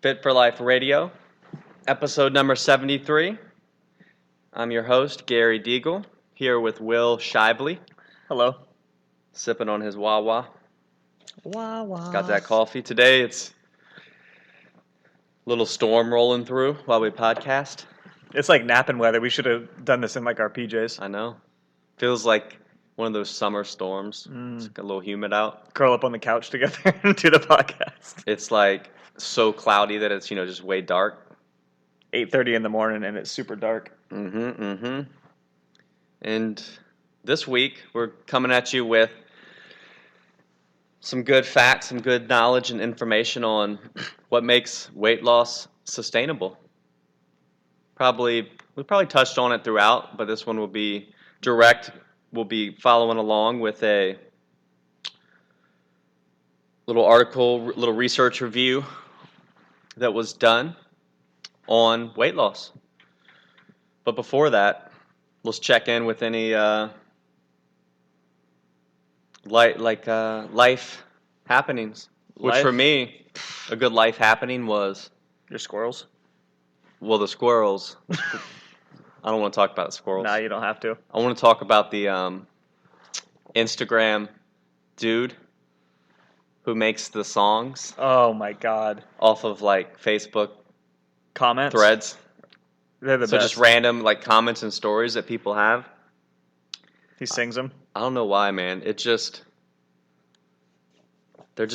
Fit for Life Radio, episode number 73. I'm your host, Gary Deagle, here with Will Shively, Hello. sipping on his Wawa. Wawa. Got that coffee. Today it's a little storm rolling through while we podcast. It's like napping weather. We should have done this in like our PJs. I know. Feels like one of those summer storms. It's a little humid out. Curl up on the couch together and do the podcast. It's like so cloudy that it's, just way dark. 8:30 in the morning and it's super dark. And this week we're coming at you with some good facts, some good knowledge and information on what makes weight loss sustainable. We probably touched on it throughout, but this one will be direct. We'll be following along with a little article, little research review that was done on weight loss. But before that, let's check in with any life happenings. Which for me, a good life happening was Your squirrels? the squirrels. I don't want to talk about the squirrels. Nah, you don't have to. I want to talk about the Instagram dude who makes the songs Oh my god. off of like Facebook Comments? threads. They're the So best. just random like comments and stories that people have. He sings them. I don't know why, man. They're just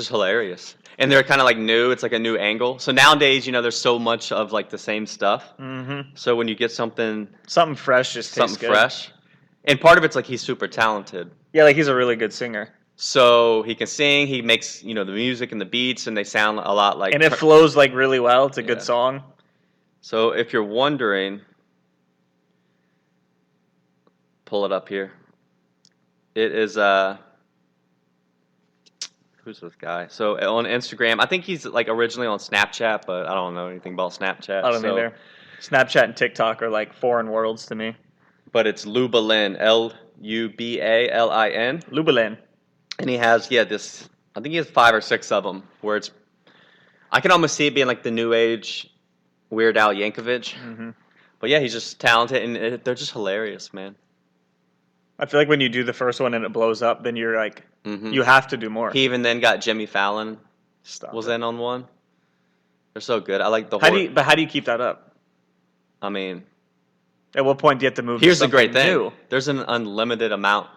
hilarious. And they're kind of like new. It's like a new angle. So nowadays, there's so much of like the same stuff. Mm-hmm. So when you get something Something fresh just tastes something good. fresh, and part of it's like he's super talented. Yeah, like he's a really good singer. So he can sing, he makes, the music and the beats, and they sound a lot like... And it flows like really well. It's a Yeah. good song. So if you're wondering, pull it up here. It is, who's this guy? So on Instagram, I think he's like originally on Snapchat, but I don't know anything about Snapchat. I don't either. Snapchat and TikTok are like foreign worlds to me. But it's Lubalin, Lubalin. Lubalin. And he has, this, I think he has 5 or 6 of them, where I can almost see it being like the new age Weird Al Yankovic. Mm-hmm. But yeah, he's just talented, and they're just hilarious, man. I feel like when you do the first one and it blows up, then you're like, you have to do more. He even then got Jimmy Fallon was in on one. They're so good. I like the whole... But how do you keep that up? I mean... At what point do you have to move Here's to the great something thing. new? There's an unlimited amount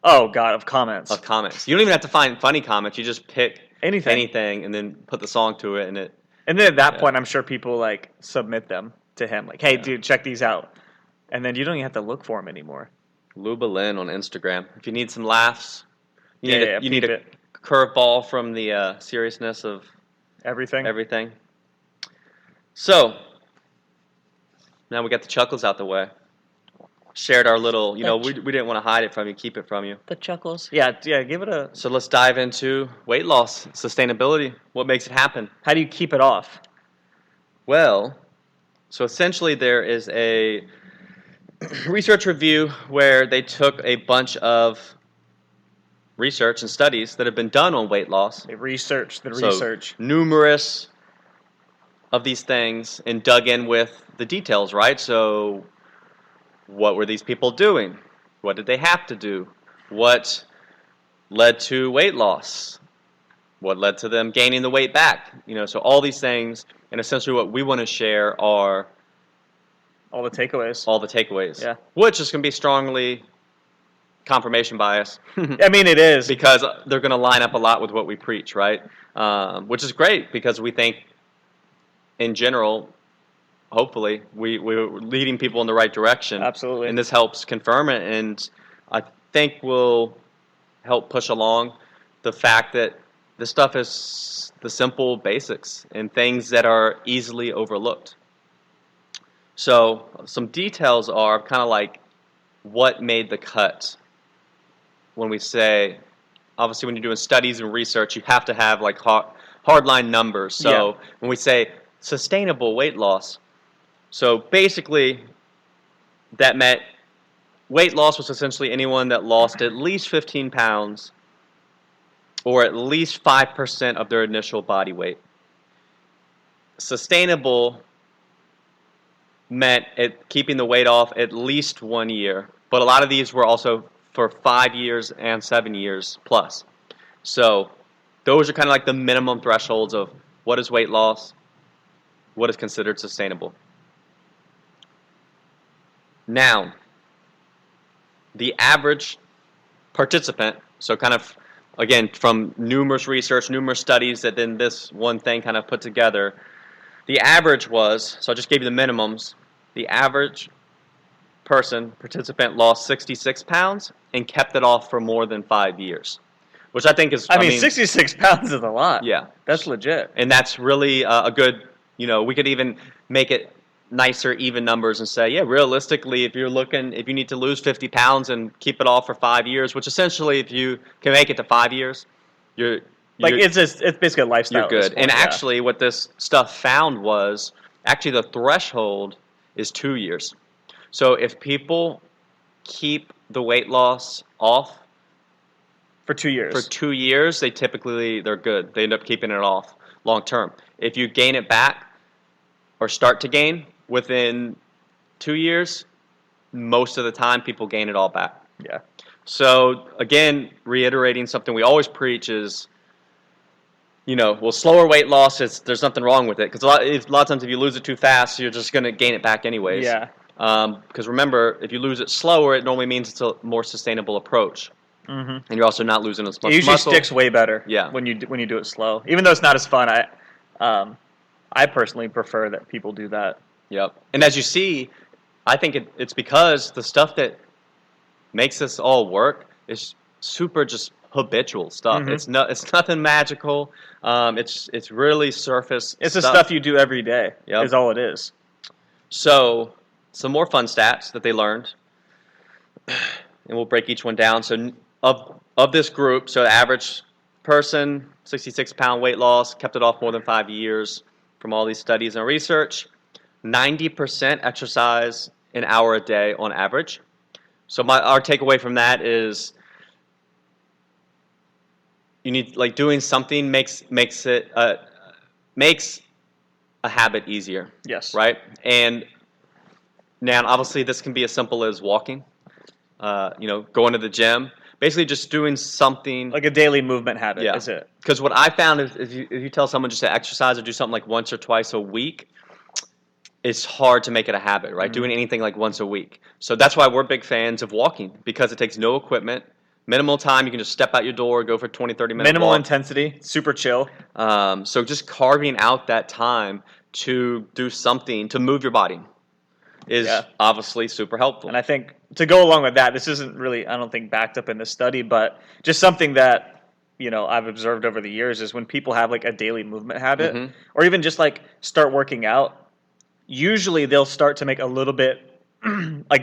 Oh, God, of comments. of comments. You don't even have to find funny comments. You just pick Anything. and then put the song to it, and it... And then at that Yeah. point, I'm sure people like submit them to him. Like, hey, Yeah. dude, check these out. And then you don't even have to look for them anymore. Lubalin on Instagram. If you need some laughs, you need peep a it. curveball from the seriousness of Everything. everything. So, now we got the chuckles out the way. Shared our little, we didn't want to hide it from you, keep it from you. The chuckles. Yeah, give it a... So let's dive into weight loss, sustainability. What makes it happen? How do you keep it off? Well, so essentially there is a research review where they took a bunch of research and studies that have been done on weight loss. They research the So, research. numerous of these things and dug in with the details, right? So what were these people doing? What did they have to do? What led to weight loss? What led to them gaining the weight back? So all these things, and essentially what we want to share are All the takeaways. all the takeaways. Yeah. Which is going to be strongly confirmation bias. I mean, it is. Because they're going to line up a lot with what we preach, right? Which is great because we think, in general, hopefully, we're leading people in the right direction. Absolutely. And this helps confirm it, and I think will help push along the fact that this stuff is the simple basics and things that are easily overlooked. So some details are kind of like what made the cut. When we say, obviously when you're doing studies and research, you have to have like hardline numbers. So when we say sustainable weight loss, so basically that meant weight loss was essentially anyone that lost at least 15 pounds or at least 5% of their initial body weight. sustainable meant keeping the weight off at least 1 year, but a lot of these were also for 5 years and 7 years plus. So those are kind of like the minimum thresholds of what is weight loss, what is considered sustainable. Now, the average participant, so kind of, again, from numerous research, numerous studies that then this one thing kind of put together, the average was, so I just gave you the minimums, the average participant lost 66 pounds and kept it off for more than 5 years, which I think is, I mean 66 pounds is a lot. Yeah. That's legit. And that's really a good, we could even make it nicer, even numbers and say, yeah, realistically, if you need to lose 50 pounds and keep it off for 5 years, which essentially, if you can make it to 5 years, it's basically a lifestyle. You're good. Point, and actually, what this stuff found was actually the threshold is 2 years. So if people keep the weight loss off for 2 years, they're good. They end up keeping it off long term. If you gain it back or start to gain within 2 years, most of the time people gain it all back. Yeah. So again, reiterating something we always preach is, slower weight loss, there's nothing wrong with it. Because a lot of times if you lose it too fast, you're just going to gain it back anyways. Yeah. Because remember, if you lose it slower, it normally means it's a more sustainable approach. Mm-hmm. And you're also not losing as much muscle. It usually sticks way better. Yeah. When you do it slow, even though it's not as fun. I personally prefer that people do that. Yep. And as you see, I think it's because the stuff that makes this all work is super just habitual stuff. Mm-hmm. It's nothing magical. It's really surface. It's the stuff you do every day. Yep. Is all it is. So some more fun stats that they learned, and we'll break each one down. So of this group, so the average person, 66-pound weight loss, kept it off more than 5 years. From all these studies and research, 90% exercise an hour a day on average. So our takeaway from that is you need, doing something makes a habit easier. Yes. Right? And now obviously this can be as simple as walking, going to the gym. Basically just doing something. Like a daily movement habit, yeah. is it? Because what I found is if you tell someone just to exercise or do something like once or twice a week, it's hard to make it a habit, right? Mm-hmm. Doing anything like once a week. So that's why we're big fans of walking, because it takes no equipment, minimal time. You can just step out your door, go for 20, 30 minutes. Minimal walk. intensity, super chill. So just carving out that time to do something, to move your body is obviously super helpful. And I think to go along with that, this isn't really, I don't think, backed up in the study, but just something that, I've observed over the years is when people have a daily movement habit, Mm-hmm. or even just start working out, usually they'll start to make a little bit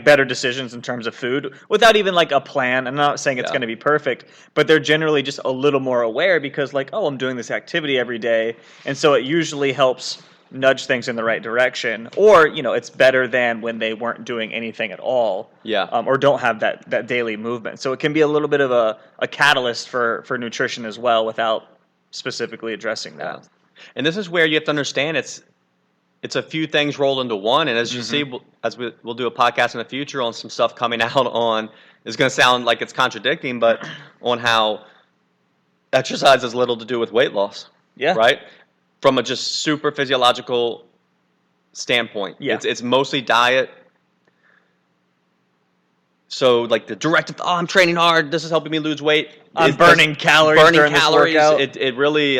better decisions in terms of food without even a plan. I'm not saying it's going to be perfect, but they're generally just a little more aware because I'm doing this activity every day. And so it usually helps nudge things in the right direction, or it's better than when they weren't doing anything at all, or don't have that daily movement. So it can be a little bit of a catalyst for nutrition as well, without specifically addressing that. And this is where you have to understand it's a few things rolled into one. And as you see, as we'll do a podcast in the future on some stuff coming out on, it's going to sound like it's contradicting, but on how exercise has little to do with weight loss. Yeah. Right? From a just super physiological standpoint. Yeah. It's mostly diet. So the directive, I'm training hard, this is helping me lose weight. I'm burning calories during this workout. It really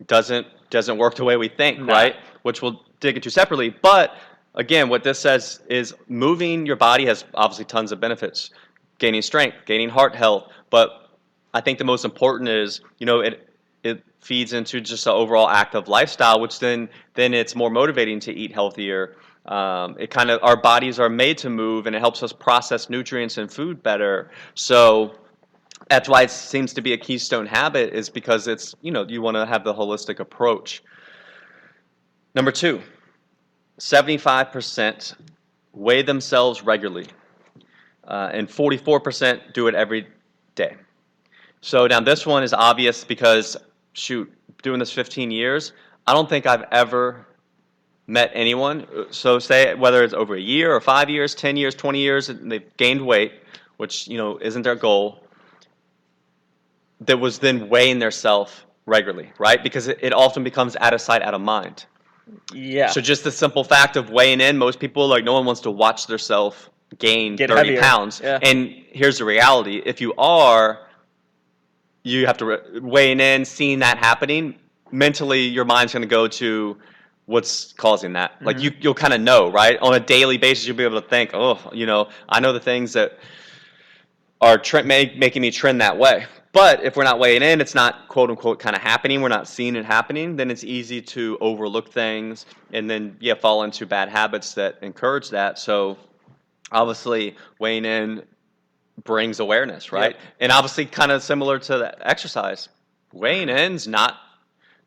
doesn't work the way we think, right? Which we'll dig into separately. But again, what this says is moving your body has obviously tons of benefits. Gaining strength, gaining heart health. But I think the most important is, it feeds into just an overall active lifestyle, which then it's more motivating to eat healthier. Our bodies are made to move, and it helps us process nutrients and food better. So that's why it seems to be a keystone habit, is because it's, you want to have the holistic approach. Number 2, 75% weigh themselves regularly, and 44% do it every day. So now this one is obvious because, doing this 15 years, I don't think I've ever met anyone, so say whether it's over a year or 5 years, 10 years, 20 years, and they've gained weight, which, isn't their goal, that was then weighing their self regularly, right? Because it often becomes out of sight, out of mind. Yeah. So just the simple fact of weighing in, most people, like, no one wants to watch their self gain Get 30 heavier. pounds. Yeah. And here's the reality. If you are, you have to weighing in, seeing that happening, mentally your mind's going to go to what's causing that. Like you'll kind of know, right? On a daily basis, you'll be able to think, oh, I know the things that are making me trend that way. But if we're not weighing in, it's not quote unquote kind of happening, we're not seeing it happening, then it's easy to overlook things and then fall into bad habits that encourage that. So obviously weighing in brings awareness, right? Yep. And obviously kind of similar to that exercise. Weighing in's not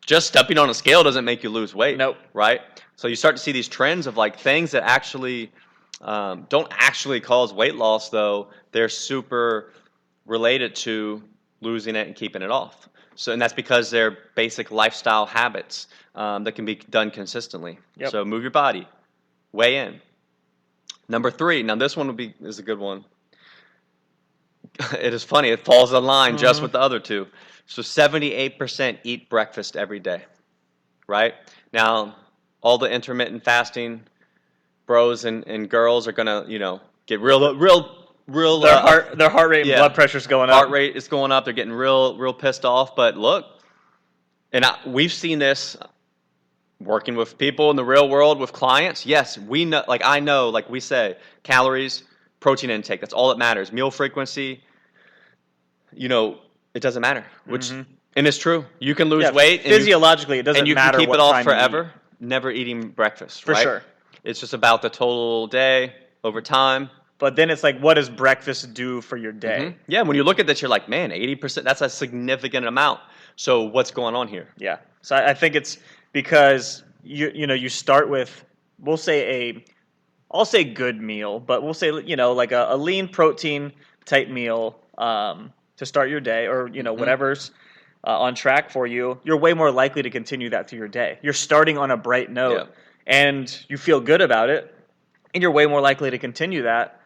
just stepping on a scale doesn't make you lose weight. Nope. Right? So you start to see these trends of like things that actually don't actually cause weight loss, though they're super related to losing it and keeping it off. So, and that's because they're basic lifestyle habits that can be done consistently. Yep. So move your body, weigh in. Number 3. Now this one is a good one. It is funny. It falls in line just with the other two. So 78% eat breakfast every day, right? Now, all the intermittent fasting bros and girls are gonna, get real. Their heart rate and blood pressure's going up. Heart rate is going up. They're getting real pissed off. But look, and we've seen this working with people in the real world with clients. Yes, we know. Like I know, like we say, calories, protein intake. That's all that matters. Meal frequency. It doesn't matter. Which and it's true. You can lose weight physiologically. It doesn't and you matter. can keep what it off time forever. Never eating breakfast. For right? sure. It's just about the total day over time. But then it's like, what does breakfast do for your day? Yeah, when you look at this, you're like, man, 80%, that's a significant amount. So what's going on here? Yeah. So I think it's because you start with, I'll say good meal, but we'll say, like a lean protein type meal to start your day, or, whatever's on track for you. You're way more likely to continue that through your day. You're starting on a bright note and you feel good about it, and you're way more likely to continue that.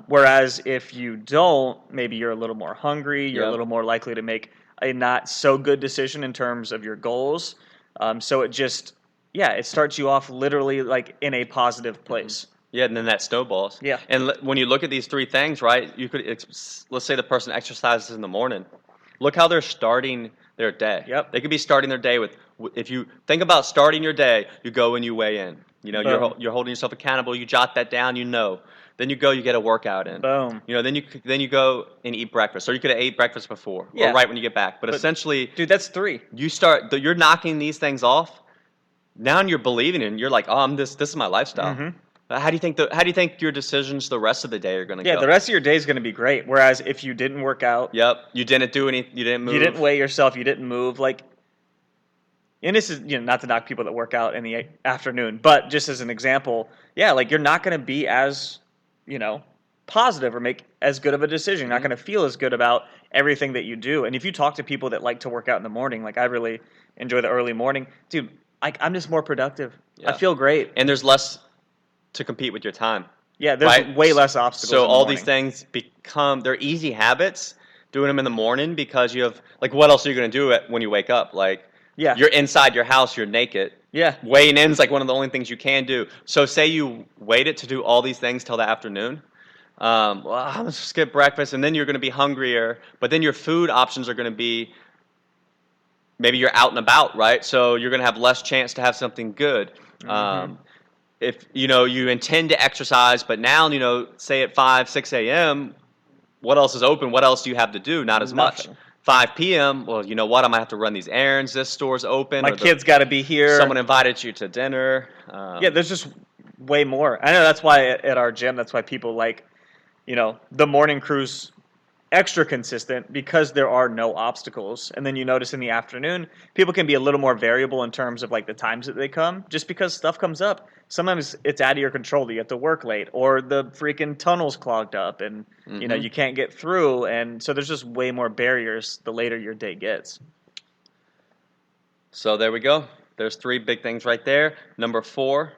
Whereas if you don't, maybe you're a little more hungry, you're a little more likely to make a not so good decision in terms of your goals. So it just, it starts you off literally like in a positive place. Yeah, and then that snowballs. Yeah. And when you look at these 3 things, right, you could, let's say the person exercises in the morning. Look how they're starting their day. Yep. They could be starting their day with, if you think about starting your day, you go and you weigh in. You're holding yourself accountable. You jot that down. Then you go, you get a workout in. Boom. Then you go and eat breakfast, or you could have ate breakfast before, Yeah. or right when you get back. But essentially, dude, that's 3. You're knocking these things off. Now you're believing it, and you're like, oh, this is my lifestyle. How do you think your decisions the rest of the day are going to go? Yeah, the rest of your day is going to be great. Whereas if you didn't work out, you didn't do anything, you didn't move, you didn't weigh yourself, you didn't move, like. And this is, not to knock people that work out in the afternoon, but just as an example, like you're not going to be as, positive or make as good of a decision. You're not going to feel as good about everything that you do. And if you talk to people that like to work out in the morning, like I really enjoy the early morning, dude, I'm just more productive. Yeah. I feel great. And there's less to compete with your time. Yeah, there's way less obstacles. So in the all morning. these things they're easy habits, doing them in the morning, because you have, like, what else are you going to do when you wake up? Like, you're inside your house, you're naked. Yeah. Weighing in is like one of the only things you can do. So say you waited to do all these things till the afternoon. Let's just skip breakfast, and then you're going to be hungrier, but then your food options are going to be, maybe you're out and about, right? So you're going to have less chance to have something good. If you intend to exercise, but now, say at 5, 6 a.m., what else is open? What else do you have to do? Not as much. 5 p.m., well, you know what? I might have to run these errands. This store's open. My kid's got to be here. Someone invited you to dinner. There's just way more. I know that's why at our gym, that's why people like, the morning crew's extra consistent, because there are no obstacles. And then you notice in the afternoon, people can be a little more variable in terms of like the times that they come, just because stuff comes up. Sometimes it's out of your control that you have to work late, or the freaking tunnel's clogged up and you can't get through. And so there's just way more barriers the later your day gets. So there we go. There's three big things right there. Number 4,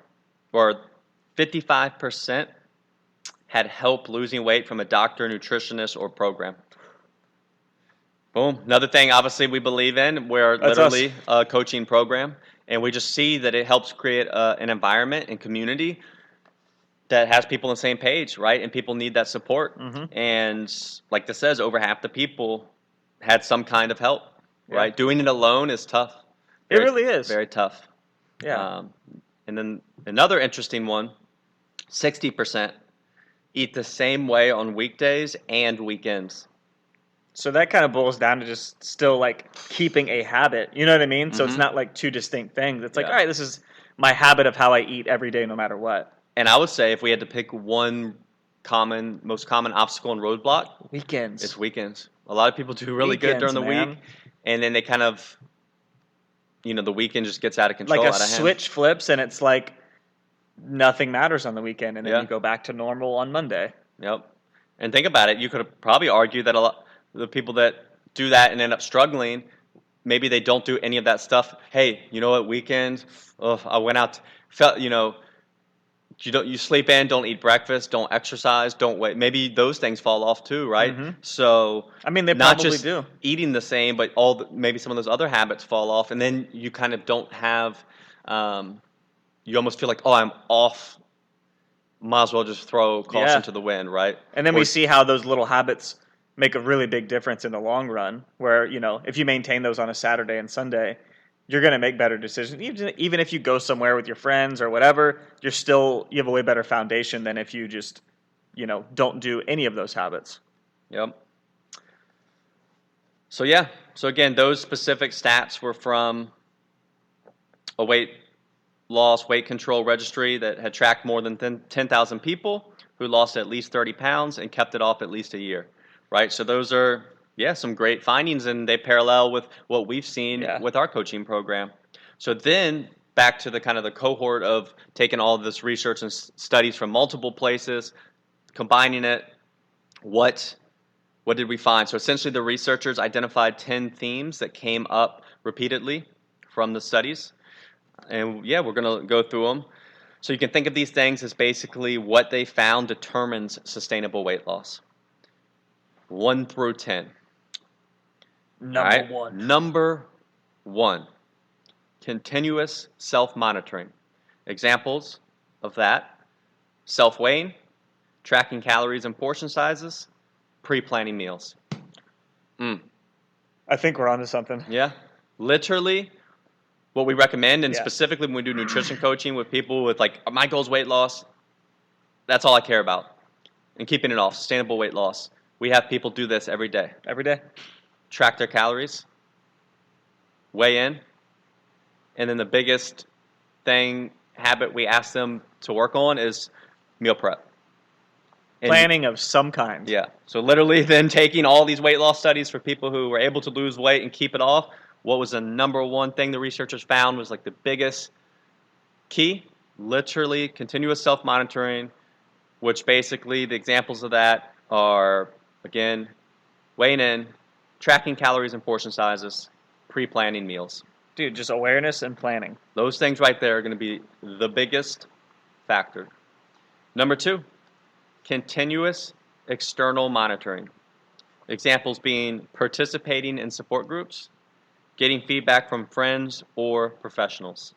or 55% had help losing weight from a doctor, nutritionist, or program. Boom. Another thing, obviously, we believe in, we're That's literally us. a coaching program, and we just see that it helps create an environment and community that has people on the same page, right? And people need that support. And like this says, over half the people had some kind of help, right? Yeah. Doing it alone is tough. It really is. Very tough. Yeah. And then another interesting one, 60% eat the same way on weekdays and weekends. So that kind of boils down to just still like keeping a habit. You know what I mean? So it's not like two distinct things. It's like, Yeah. all right, this is my habit of how I eat every day, no matter what. And I would say if we had to pick one most common obstacle and roadblock, Weekends. it's weekends. A lot of people do really good during the Weekends, week, man. and then they kind of, the weekend just gets out of control, Like a out of hand. switch flips, and it's like nothing matters on the weekend, and then Yeah. you go back to normal on Monday. Yep. And think about it. You could probably argue that a lot the people that do that and end up struggling, maybe they don't do any of that stuff. Hey, you know what? Weekend, I went out, felt, you sleep in, don't eat breakfast, don't exercise, don't wait. Maybe those things fall off too, right? So I mean, they not probably just do. eating the same, but maybe some of those other habits fall off, and then you kind of don't have. You almost feel like, oh, I'm off. Might as well just throw caution Yeah. to the wind, right? And then Or- we see how those little habits make a really big difference in the long run. Where, if you maintain those on a Saturday and Sunday, you're going to make better decisions. Even if you go somewhere with your friends or whatever, you have a way better foundation than if you just, don't do any of those habits. Yep. So yeah. So again, those specific stats were from a weight control registry that had tracked more than 10,000 people who lost at least 30 pounds and kept it off at least a year, right? So those are, some great findings, and they parallel with what we've seen with our coaching program. So then back to the kind of the cohort of taking all of this research and studies from multiple places, combining it, what did we find? So essentially the researchers identified 10 themes that came up repeatedly from the studies. And we're going to go through them. So you can think of these things as basically what they found determines sustainable weight loss. 1 through 10. Number 1, continuous self-monitoring. Examples of that: self-weighing, tracking calories and portion sizes, pre-planning meals. I think we're onto something. Yeah, literally. What we recommend, and specifically when we do nutrition coaching with people with like, my goal is weight loss, that's all I care about. And keeping it off, sustainable weight loss. We have people do this every day. Every day. Track their calories, weigh in, and then the biggest habit we ask them to work on is meal prep. And planning of some kind. Yeah. So literally then taking all these weight loss studies for people who were able to lose weight and keep it off, what was the number one thing the researchers found was like the biggest key? Literally continuous self-monitoring, which basically the examples of that are, again, weighing in, tracking calories and portion sizes, pre-planning meals. Dude, just awareness and planning. Those things right there are going to be the biggest factor. Number 2, continuous external monitoring. Examples being participating in support groups, getting feedback from friends or professionals.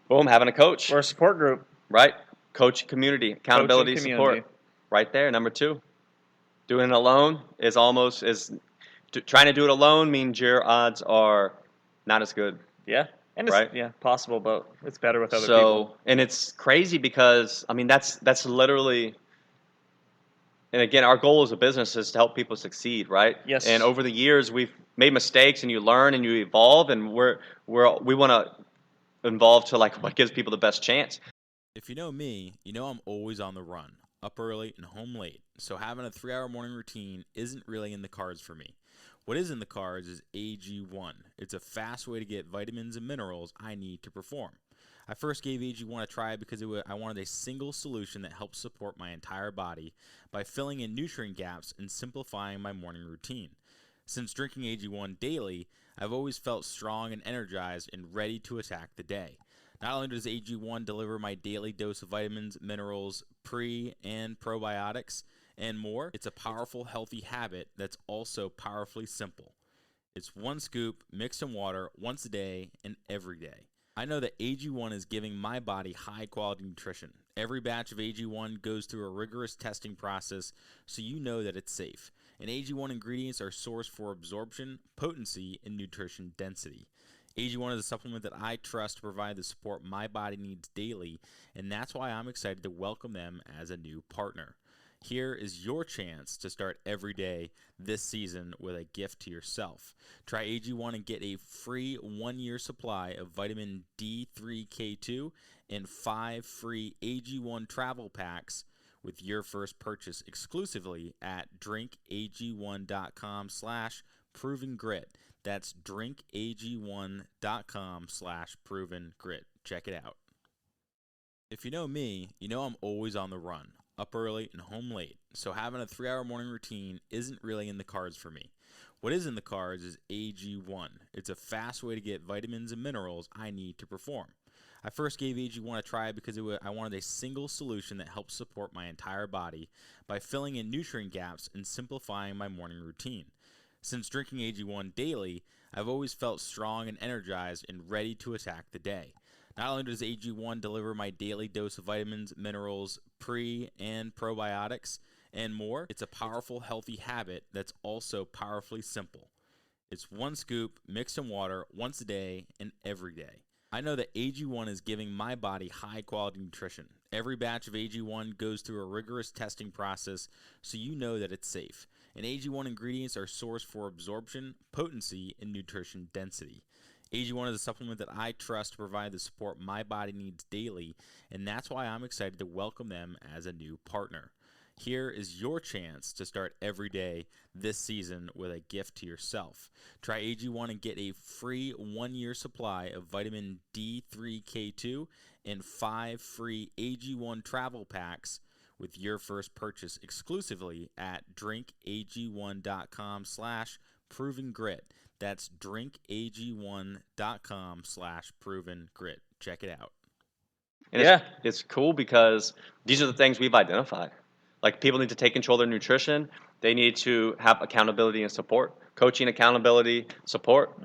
Boom, having a coach. Or a support group. Right. Coach community, accountability, Coaching support. community. Right there. Number 2, doing it alone trying to do it alone means your odds are not as good. Yeah. And it's possible, but it's better with other people. And it's crazy because, I mean, that's literally, and again, our goal as a business is to help people succeed, right? Yes. And over the years, we've made mistakes, and you learn and you evolve, and we want to evolve to like what gives people the best chance. If you know me, you know I'm always on the run, up early and home late, so having a 3-hour morning routine isn't really in the cards for me. What is in the cards is AG1. It's a fast way to get vitamins and minerals I need to perform. I first gave AG1 a try because I wanted a single solution that helps support my entire body by filling in nutrient gaps and simplifying my morning routine. Since drinking AG1 daily, I've always felt strong and energized and ready to attack the day. Not only does AG1 deliver my daily dose of vitamins, minerals, pre and probiotics, and more, it's a powerful, healthy habit that's also powerfully simple. It's one scoop mixed in water once a day and every day. I know that AG1 is giving my body high-quality nutrition. Every batch of AG1 goes through a rigorous testing process, so you know that it's safe. And AG1 ingredients are sourced for absorption, potency, and nutrition density. AG1 is a supplement that I trust to provide the support my body needs daily, and that's why I'm excited to welcome them as a new partner. Here is your chance to start every day this season with a gift to yourself. Try AG1 and get a free 1-year supply of vitamin D3K2 and 5 free AG1 travel packs with your first purchase exclusively at drinkag1.com/provengrit. That's drinkag1.com/provengrit. Check it out. If you know me, you know I'm always on the run, up early and home late, so having a 3-hour morning routine isn't really in the cards for me. What is in the cards is AG1. It's a fast way to get vitamins and minerals I need to perform. I first gave AG1 a try because I wanted a single solution that helps support my entire body by filling in nutrient gaps and simplifying my morning routine. Since drinking AG1 daily, I've always felt strong and energized and ready to attack the day. Not only does AG1 deliver my daily dose of vitamins, minerals, pre and probiotics, and more, it's a powerful, healthy habit that's also powerfully simple. It's one scoop mixed in water once a day and every day. I know that AG1 is giving my body high-quality nutrition. Every batch of AG1 goes through a rigorous testing process, so you know that it's safe. And AG1 ingredients are sourced for absorption, potency, and nutrition density. AG1 is a supplement that I trust to provide the support my body needs daily, and that's why I'm excited to welcome them as a new partner. Here is your chance to start every day this season with a gift to yourself. Try AG1 and get a free 1-year supply of vitamin D3K2 and 5 free AG1 travel packs with your first purchase exclusively at drinkag1.com/provengrit. That's drinkag1.com/provengrit. Check it out. And it's cool because these are the things we've identified. Like, people need to take control of their nutrition. They need to have accountability and support. Coaching, accountability, support,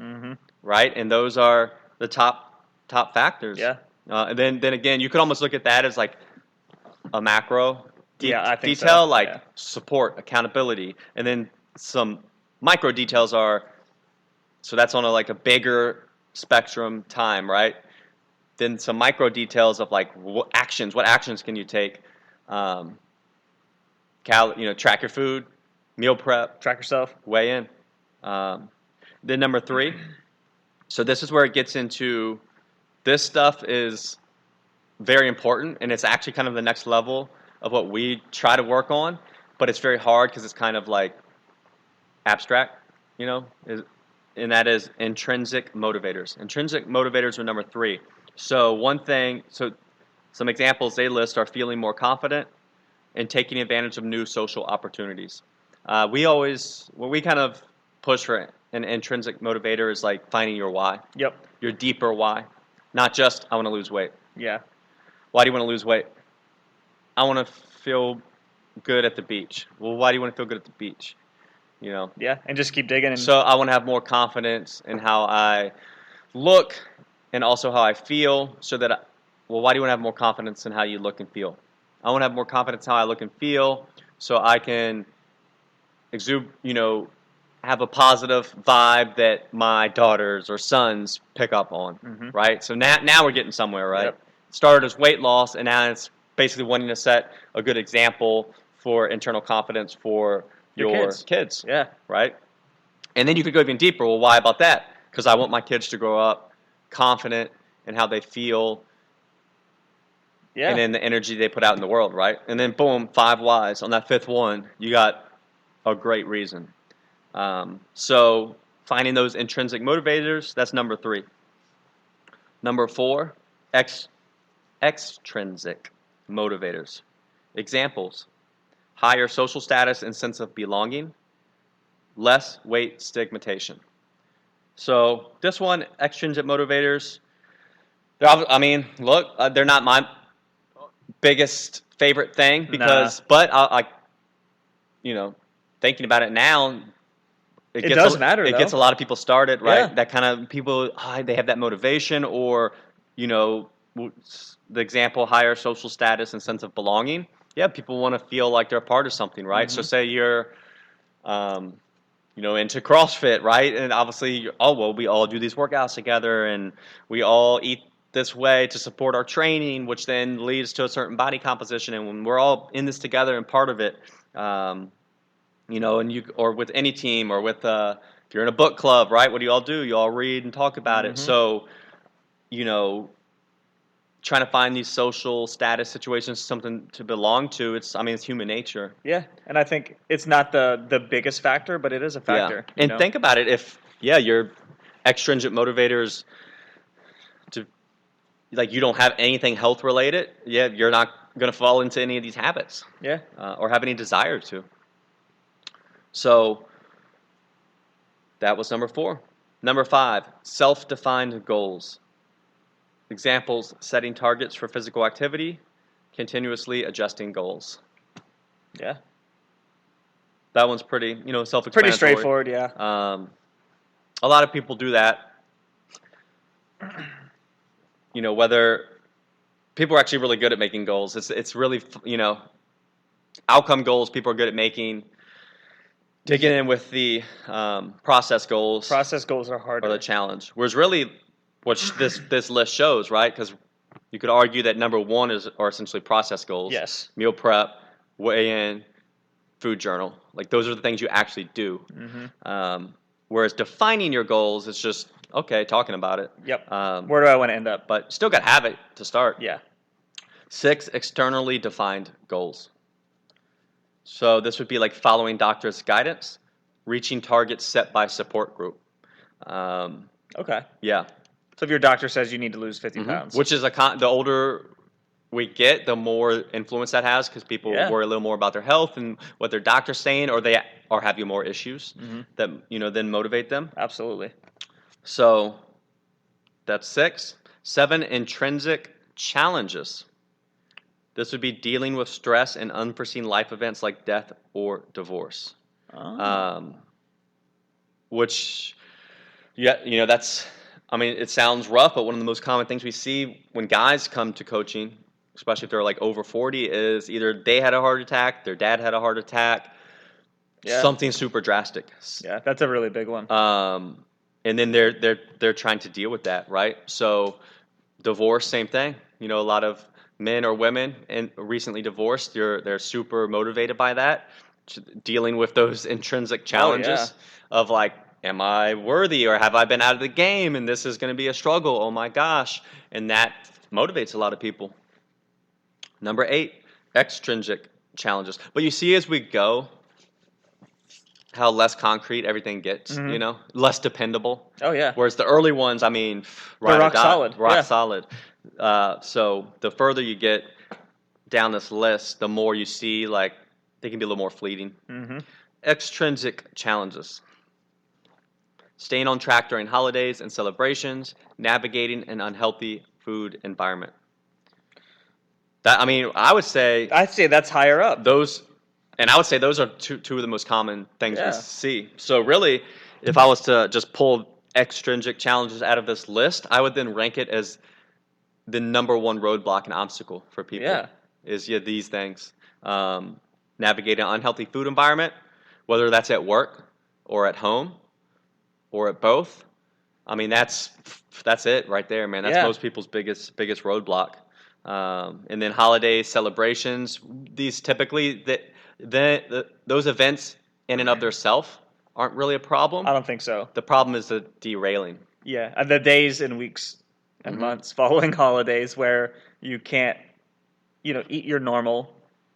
right? And those are the top factors. Yeah. And then again, you could almost look at that as like a macro I think detail, so. like Yeah. support, accountability, and then some micro details are. So that's on a bigger spectrum time, right? Then some micro details of like what actions can you take? Track your food, meal prep, Track yourself. weigh in. Then number 3, so this is where it gets into, this stuff is very important, and it's actually kind of the next level of what we try to work on, but it's very hard because it's kind of like abstract, and that is intrinsic motivators. Intrinsic motivators are number 3. So some examples they list are feeling more confident and taking advantage of new social opportunities. What we kind of push for an intrinsic motivator is like finding your why. Yep. Your deeper why. Not just, I want to lose weight. Yeah. Why do you want to lose weight? I want to feel good at the beach. Well, why do you want to feel good at the beach? Yeah, and just keep digging. So I want to have more confidence in how I look and also how I feel, so that, why do you want to have more confidence in how you look and feel? I want to have more confidence in how I look and feel so I can exude, have a positive vibe that my daughters or sons pick up on, right? So now we're getting somewhere, right? Yep. Started as weight loss, and now it's basically wanting to set a good example for internal confidence for your kids. Yeah. Right? And then you could go even deeper. Well, why about that? Because I want my kids to grow up confident in how they feel, and then the energy they put out in the world, right? And then boom, 5 whys. On that 5th one, you got a great reason. So finding those intrinsic motivators, that's number 3. Number 4, extrinsic motivators. Examples: higher social status and sense of belonging, less weight stigmatization. So this one, extrinsic motivators. I mean, look, they're not my biggest favorite thing because, but you know, thinking about it now, It does matter, It though. gets a lot of people started, right? Yeah. That kind of people, they have that motivation, or you know, the example, higher social status and sense of belonging. Yeah, people want to feel like they're a part of something, right? So say you're, you know, into CrossFit, right? And obviously, oh well, we all do these workouts together, and we all eat this way to support our training, which then leads to a certain body composition. And when we're all in this together and part of it, you know, and or with any team, or with if you're in a book club, right? What do you all do? You all read and talk about it. So, you know, trying to find these social status situations, something to belong to. It's human nature. Yeah, and I think it's not the biggest factor, but it is a factor. Yeah. And think about it. If your extrinsic motivators to, like, you don't have anything health related, you're not going to fall into any of these habits. Yeah. Or have any desire to. So that was number 4. Number 5, self-defined goals. Examples: setting targets for physical activity, continuously adjusting goals. Yeah. That one's pretty, self-explanatory. Pretty straightforward, yeah. A lot of people do that. Whether people are actually really good at making goals. It's really, outcome goals people are good at making. Digging in with the process goals. Process goals are harder. Or the challenge. Whereas really, what this list shows, right? Because you could argue that number 1 are essentially process goals. Yes. Meal prep, weigh in, food journal. Like, those are the things you actually do. Whereas defining your goals is just, okay, talking about it. Yep. Where do I want to end up? But still got to have it to start. Yeah. 6, externally defined goals. So this would be like following doctor's guidance, reaching targets set by support group. Okay. Yeah. So if your doctor says you need to lose 50 pounds. Which is the older we get, the more influence that has, because people worry a little more about their health and what their doctor's saying, or they are having more issues that then motivate them. Absolutely. So that's 6. 7, intrinsic challenges. This would be dealing with stress and unforeseen life events like death or divorce. Which, that's, it sounds rough, but one of the most common things we see when guys come to coaching, especially if they're like over 40, is either they had a heart attack, their dad had a heart attack, something super drastic. Yeah, that's a really big one. And then they're trying to deal with that, right? So divorce, same thing. A lot of men or women and recently divorced, they're super motivated by that, dealing with those intrinsic challenges of like, am I worthy, or have I been out of the game and this is going to be a struggle? Oh my gosh. And that motivates a lot of people. Number 8, extrinsic challenges. But you see as we go how less concrete everything gets, less dependable. Oh, yeah. Whereas the early ones, rock solid. Rock solid. So the further you get down this list, the more you see, like, they can be a little more fleeting. Extrinsic challenges. Staying on track during holidays and celebrations, navigating an unhealthy food environment. That, I would say... I'd say that's higher up. Those... And I would say those are two of the most common things we see. So really, if I was to just pull extrinsic challenges out of this list, I would then rank it as the number 1 roadblock and obstacle for people. Yeah. Is these things. Navigating an unhealthy food environment, whether that's at work or at home or at both. That's it right there, man. That's most people's biggest roadblock. And then holidays, celebrations, these typically... those events in and of themselves aren't really a problem. I don't think so. The problem is the derailing. Yeah, and the days and weeks and months following holidays where you can't, eat your normal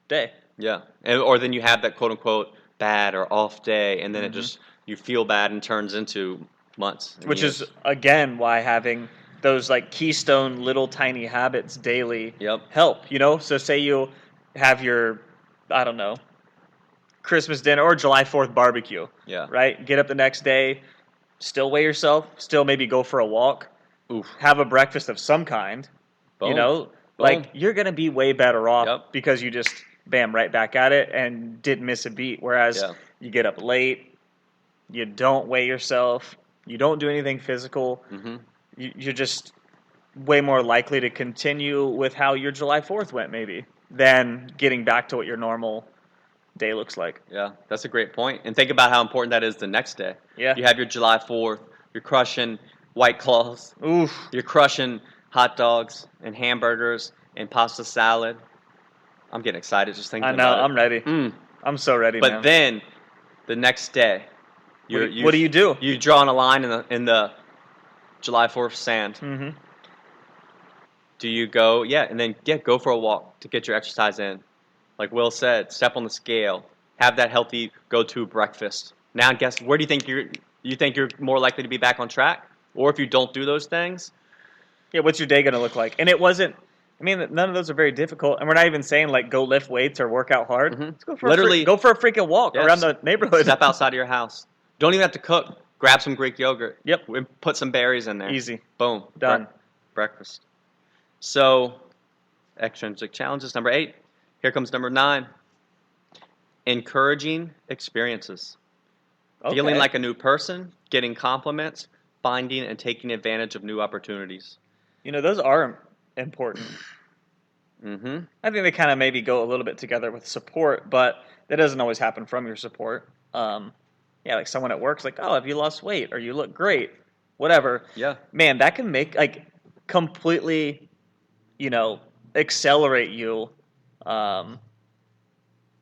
day. Yeah, or then you have that quote unquote bad or off day, and then it just, you feel bad and turns into months. Which is again why having those like keystone little tiny habits daily help. So say you have your, I don't know, Christmas dinner or July 4th barbecue. Yeah. Right? Get up the next day, still weigh yourself, still maybe go for a walk, Oof. have a breakfast of some kind. You Boom. know, Boom. like you're going to be way better off Yep. because you just, bam, right back at it and didn't miss a beat. Whereas Yeah. you get up late, you don't weigh yourself, you don't do anything physical, Mm-hmm. you're just way more likely to continue with how your July 4th went, maybe, than getting back to what your normal day looks like. Yeah, that's a great point. And think about how important that is the next day. Yeah. You have your July 4th, you're crushing White Claws, Oof. you're crushing hot dogs and hamburgers and pasta salad. I'm getting excited just thinking I know, about it. I'm ready. Mm. I'm so ready, But man. then the next day, What do you do? You're drawing a line in the July 4th sand. Mm-hmm. Do you go? Yeah, and then go for a walk to get your exercise in. Like Will said, step on the scale, have that healthy go-to breakfast. Now, guess where do you think you're more likely to be back on track? Or if you don't do those things, Yeah, what's your day going to look like? And it wasn't, I mean, none of those are very difficult. And we're not even saying, like, go lift weights or work out hard. Mhm. Let's go for Literally- go for a freaking walk Yes. around the neighborhood. step outside of your house. Don't even have to cook. Grab some Greek yogurt. Yep. And put some berries in there. Easy. Boom. Done. Breakfast. So, extrinsic challenges. Number 8. Here comes number 9. Encouraging experiences. Okay. Feeling like a new person, getting compliments, finding and taking advantage of new opportunities. You know, those are important. Mm-hmm. I think they kind of maybe go a little bit together with support, but that doesn't always happen from your support. Yeah, like someone at work's like, oh, have you lost weight? Or you look great? Whatever. Yeah. Man, that can make, like, completely, you know, accelerate you,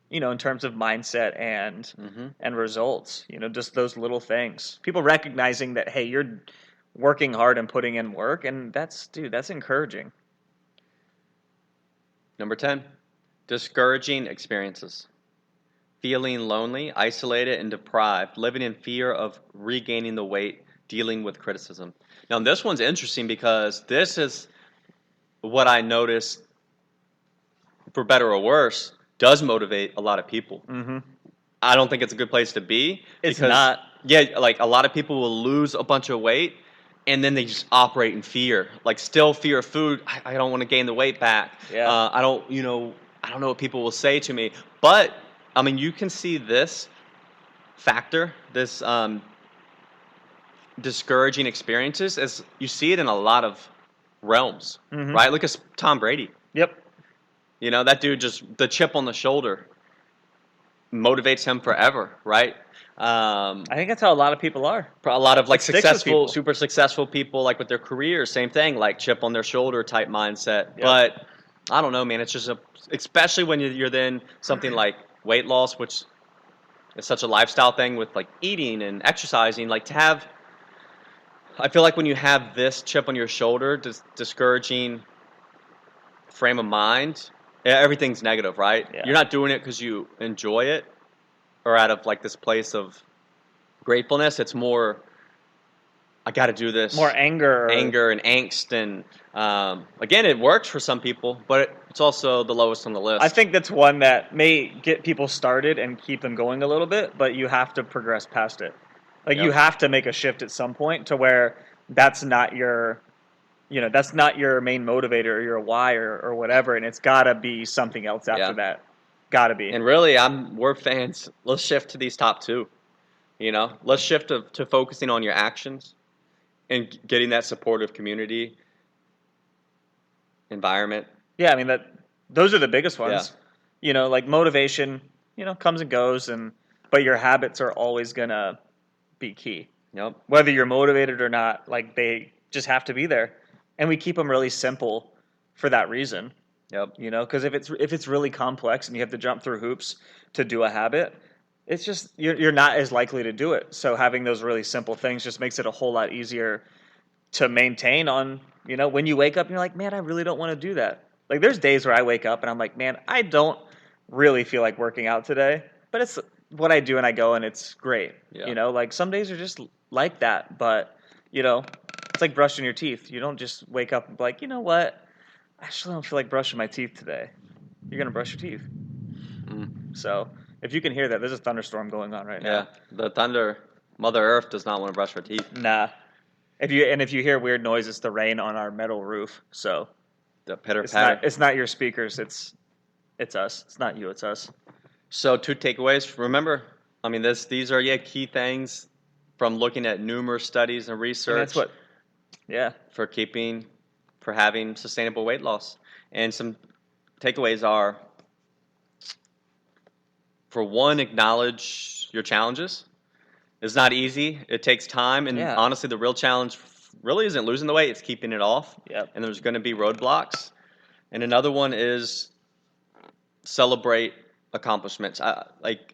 you know, in terms of mindset and Mm-hmm. and results. You know, just those little things. People recognizing that, hey, you're working hard and putting in work, and that's encouraging. Number 10. Discouraging experiences. Feeling lonely, isolated, and deprived, living in fear of regaining the weight, dealing with criticism. Now, this one's interesting because this is what I noticed, for better or worse, does motivate a lot of people. Mm-hmm. I don't think it's a good place to be. It's because, not. Yeah, like a lot of people will lose a bunch of weight and then they just operate in fear. Like still fear of food. I don't want to gain the weight back. Yeah. I don't know what people will say to me. But, I mean, you can see this factor, this discouraging experiences, as you see it in a lot of realms, Mhm. right? Look at Tom Brady. Yep. You know, that dude just, the chip on the shoulder motivates him forever, right? I think that's how a lot of people are. A lot of like It sticks with people. super successful people, like with their careers, same thing, like chip on their shoulder type mindset. Yep. But I don't know, man. It's just especially when you're then something like weight loss, which is such a lifestyle thing with like eating and exercising. Like to have, I feel like when you have this chip on your shoulder, discouraging frame of mind, everything's negative, right? Yeah. You're not doing it because you enjoy it or out of like this place of gratefulness. It's more, I got to do this. More anger. Anger and angst. And again, it works for some people, but it's also the lowest on the list. I think that's one that may get people started and keep them going a little bit, but you have to progress past it. Like Yep. you have to make a shift at some point to where that's not your, you know, that's not your main motivator or your why or whatever, and it's got to be something else after Yeah. that. Got to be. And really, we're fans. Let's shift to these top two. You know, let's shift to focusing on your actions and getting that supportive community environment. Yeah, I mean those are the biggest ones. You know, like motivation, you know, comes and goes, but your habits are always gonna be key. Yep. Whether you're motivated or not, like they just have to be there, and we keep them really simple for that reason. Yep. You know, because if it's really complex and you have to jump through hoops to do a habit, it's just you're not as likely to do it. So having those really simple things just makes it a whole lot easier to maintain on. You know, when you wake up and you're like, man, I really don't want to do that. Like there's days where I wake up and I'm like, man, I don't really feel like working out today, but it's what I do and I go and it's great. Yeah. You know, like some days are just like that, but you know, it's like brushing your teeth. You don't just wake up and be like, you know what? I actually don't feel like brushing my teeth today. You're going to brush your teeth. Mm. So If you can hear that, there's a thunderstorm going on right Yeah, now. the thunder, Mother Earth does not want to brush her teeth. Nah. If you hear weird noise, it's the rain on our metal roof. So The pitter patter. it's not your speakers. It's us. It's not you. It's us. So 2 takeaways. Remember, I mean, these are key things from looking at numerous studies and research And that's what. Yeah. for having sustainable weight loss. And some takeaways are, for one, acknowledge your challenges. It's not easy. It takes time. And Yeah. honestly, the real challenge really isn't losing the weight. It's keeping it off. Yep. And there's going to be roadblocks. And another one is celebrate accomplishments.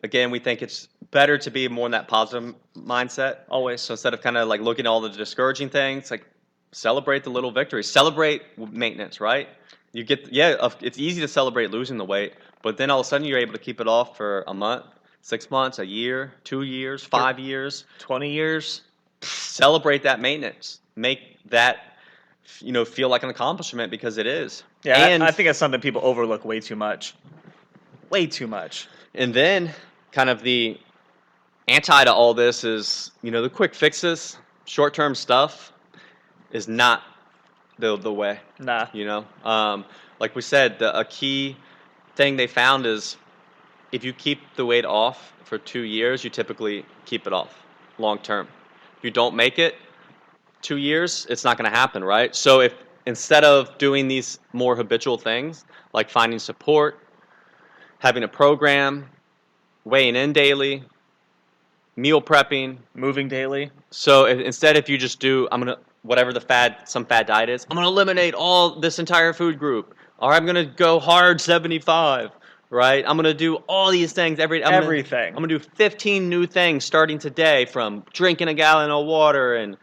Again, we think it's better to be more in that positive mindset. Always. So instead of kind of like looking at all the discouraging things, like celebrate the little victories. Celebrate maintenance, right? It's easy to celebrate losing the weight, but then all of a sudden you're able to keep it off for a month, 6 months, a year, 2 years, 5 years. 20 years. Celebrate that maintenance. Make that feel like an accomplishment, because it is. Yeah, And I think that's something people overlook way too much. Way too much. And then, kind of the anti to all this is, the quick fixes, short-term stuff is not the way. Nah. Like we said, a key thing they found is if you keep the weight off for 2 years, you typically keep it off long term. If you don't make it 2 years, it's not going to happen, right? So if instead of doing these more habitual things, like finding support, having a program, weighing in daily, meal prepping. Moving daily. So instead, if you just do, whatever some fad diet is, I'm going to eliminate all this entire food group. Or I'm going to go hard 75, right? I'm going to do all these things Everything. I'm going to do 15 new things starting today, from drinking a gallon of water and,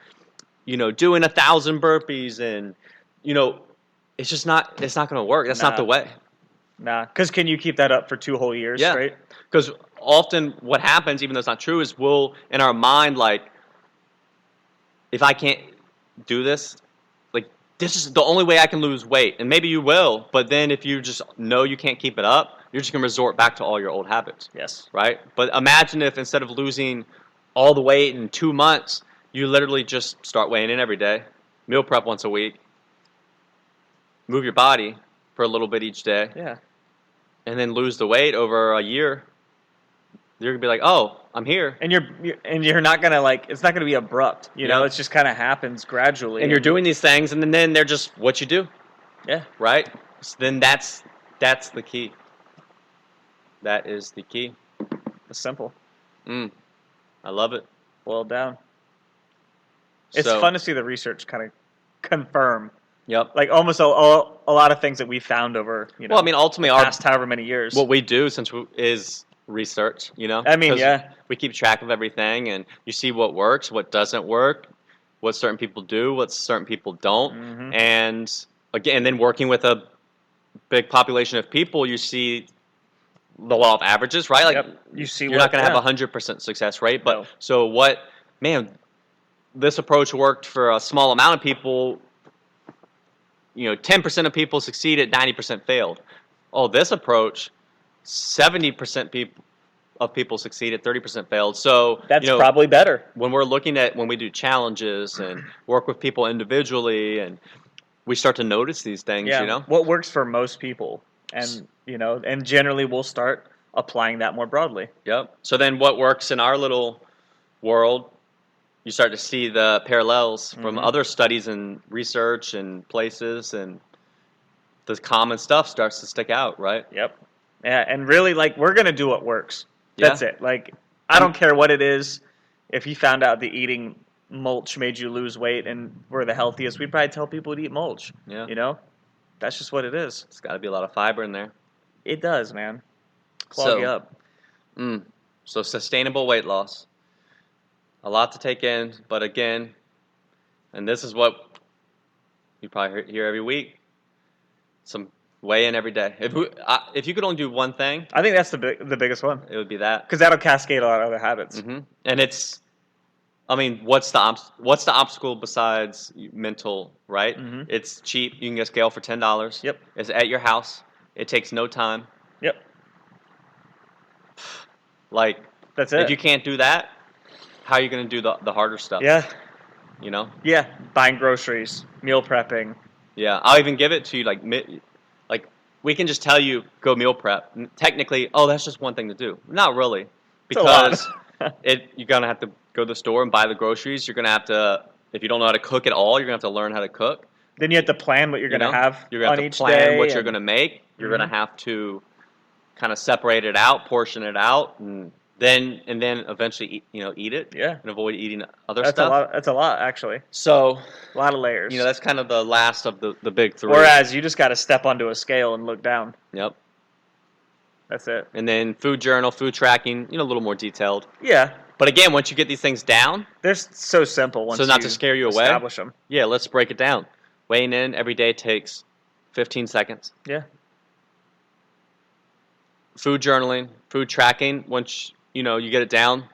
doing 1,000 burpees, and, it's just not, it's not going to work. That's not the way. Nah, because can you keep that up for 2 whole years Yeah. straight? Because often what happens, even though it's not true, is we'll, in our mind, like, if I can't do this, like, this is the only way I can lose weight. And maybe you will, but then if you just know you can't keep it up, you're just going to resort back to all your old habits, Yes. right? But imagine if instead of losing all the weight in 2 months, you literally just start weighing in every day, meal prep once a week, move your body for a little bit each day, Yeah. and then lose the weight over a year. You're gonna be like, oh, I'm here. And you're not gonna, like, it's not gonna be abrupt. Yeah. It just kind of happens gradually. And you're doing these things, and then they're just what you do, Yeah. right? So then that's the key. That is the key. It's simple. I love it. Boiled down. It's So- fun to see the research kind of confirm, Yep. like, almost a lot of things that we found over, Well, I mean, ultimately, our past however many years. what we do is research. I mean, 'Cause yeah. we keep track of everything, and you see what works, what doesn't work, what certain people do, what certain people don't, Mhm. and again, then working with a big population of people, you see the law of averages, right? Like, Yep. You see, you're not going to have 100% success rate, but No. so this approach worked for a small amount of people. 10% of people succeeded, 90% failed. Oh, this approach, 70% of people succeeded, 30% failed. So That's probably better. when we do challenges and work with people individually, and we start to notice these things, Yeah. What works for most people, and and generally we'll start applying that more broadly. Yep. So then what works in our little world, you start to see the parallels from other studies and research and places, and the common stuff starts to stick out, right? Yep. Yeah, and really, like, we're gonna do what works. Yeah. That's it. Like, I don't care what it is. If you found out that eating mulch made you lose weight and we're the healthiest, we'd probably tell people to eat mulch. Yeah. That's just what it is. It's got to be a lot of fiber in there. It does, man. Clog you up. So sustainable weight loss. A lot to take in, but again, and this is what you probably hear every week, some weigh in every day. If you could only do one thing, I think that's the biggest one, it would be that. because that'll cascade a lot of other habits. And what's the obstacle besides mental, right? Mhm. It's cheap. You can get a scale for $10. Yep. It's at your house. It takes no time. Yep. Like, That's it. if you can't do that, how are you going to do the harder stuff? Yeah. You know? Yeah. Buying groceries, meal prepping. Yeah. I'll even give it to you like we can just tell you go meal prep. Technically, oh, that's just one thing to do. Not really, It's a lot. because you're gonna have to go to the store and buy the groceries. You're gonna have to, if you don't know how to cook at all, you're gonna have to learn how to cook. Then you have to plan what you're You going to know? have You're gonna on have to each plan day. what you're and- gonna make. You're gonna Mhm. have to kind of separate it out, portion it out, and then eventually eat it. Yeah. And avoid eating other That's stuff. a lot. That's a lot, actually. So A lot of layers. that's kind of the last of the big three. Whereas you just got to step onto a scale and look down. Yep. That's it. And then food journal, food tracking, a little more detailed. Yeah. But again, once you get these things down, They're so simple once So not you to scare you away? establish them. yeah, let's break it down. Weighing in every day takes 15 seconds. Yeah. Food journaling, food tracking, once you get it down,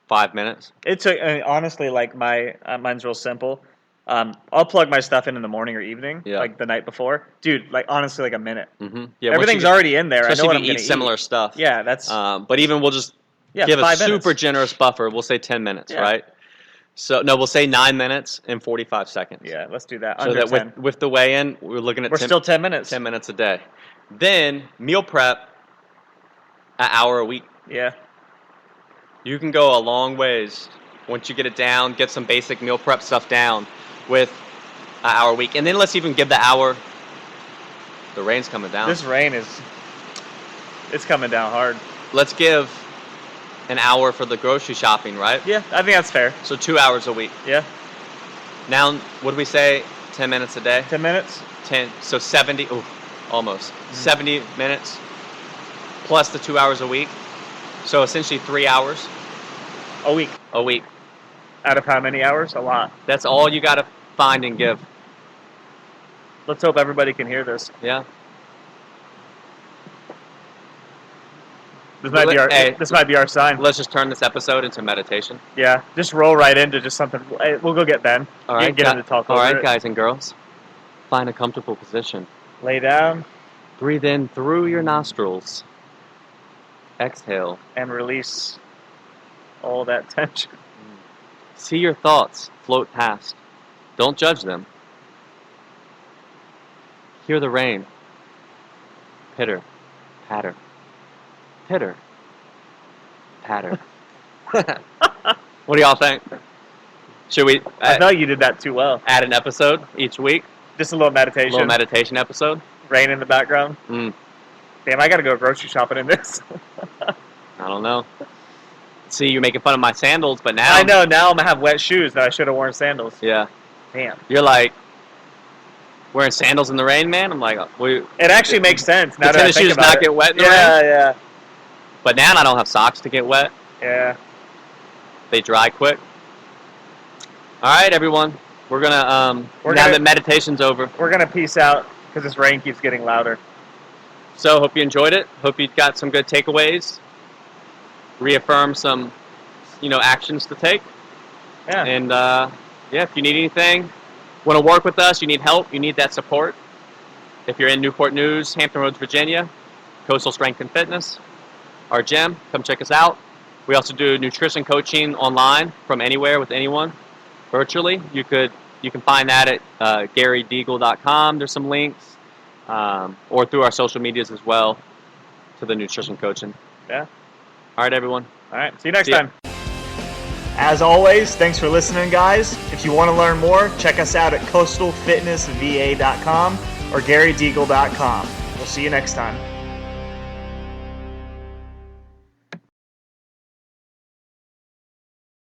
5 minutes. It took, honestly, like mine's real simple. I'll plug my stuff in the morning or evening, Yeah. like the night before. Dude, like honestly, like a minute. Mm-hmm. Yeah, Everything's already in there. I know especially what if I'm you going eat to similar eat. stuff. Yeah, that's But even we'll just yeah, give a 5 minutes. super generous buffer. We'll say 10 minutes, Yeah. right? So no, we'll say 9 minutes and 45 seconds. Yeah, let's do that. So Under that 10. with the weigh-in, we're looking at We're 10, still 10 minutes. 10 minutes a day. Then meal prep, an hour a week. Yeah. You can go a long ways once you get it down, get some basic meal prep stuff down with an hour a week. And then let's even give the hour. The rain's coming down. This rain it's coming down hard. Let's give an hour for the grocery shopping, right? Yeah, I think that's fair. So 2 hours a week. Yeah. Now, what do we say? 10 minutes a day? 10 minutes? 10. So 70. Ooh, almost. Mm-hmm. 70 minutes plus the 2 hours a week. So essentially 3 hours A week. a week. Out of how many hours? A lot. That's all you got to find and give. Let's hope everybody can hear this. Yeah. This might be our Hey. this might be our sign. Let's just turn this episode into meditation. Yeah, just roll right into just something. Hey, we'll go get Ben. All right, Get him to talk all over right, it. guys and girls. Find a comfortable position. Lay down Breathe in through your nostrils. Exhale. and release all that tension. See your thoughts float past. Don't judge them. Hear the rain. Pitter, patter. Pitter, patter. What do y'all think? Should we I know you did that too well. add an episode each week? Just a little A meditation. little meditation episode? Rain in the background. Mm, Damn, I gotta go grocery shopping in this. I don't know. See, you're making fun of my sandals, but now I know. Now I'm gonna have wet shoes that I should have worn sandals. Yeah, Damn. you're like wearing sandals in the rain, man. I'm like, It actually makes sense now the that I tennis think shoes about not it. get wet in the Yeah, rain. yeah, But now I don't have socks to get wet. yeah. They dry quick. All right, everyone. We're gonna We're now gonna- that meditation's over. We're gonna peace out because this rain keeps getting louder. So hope you enjoyed it. Hope you got some good takeaways. Reaffirm some, actions to take. Yeah. And if you need anything, want to work with us, you need help, you need that support. If you're in Newport News, Hampton Roads, Virginia, Coastal Strength and Fitness, our gym, come check us out. We also do nutrition coaching online from anywhere with anyone, virtually. You can find that at GaryDeagle.com. There's some links, or through our social medias as well to the nutrition coaching. Yeah. All right, everyone. All right. See you next See ya. time. As always, thanks for listening, guys. If you want to learn more, check us out at coastalfitnessva.com or GaryDeagle.com. We'll see you next time.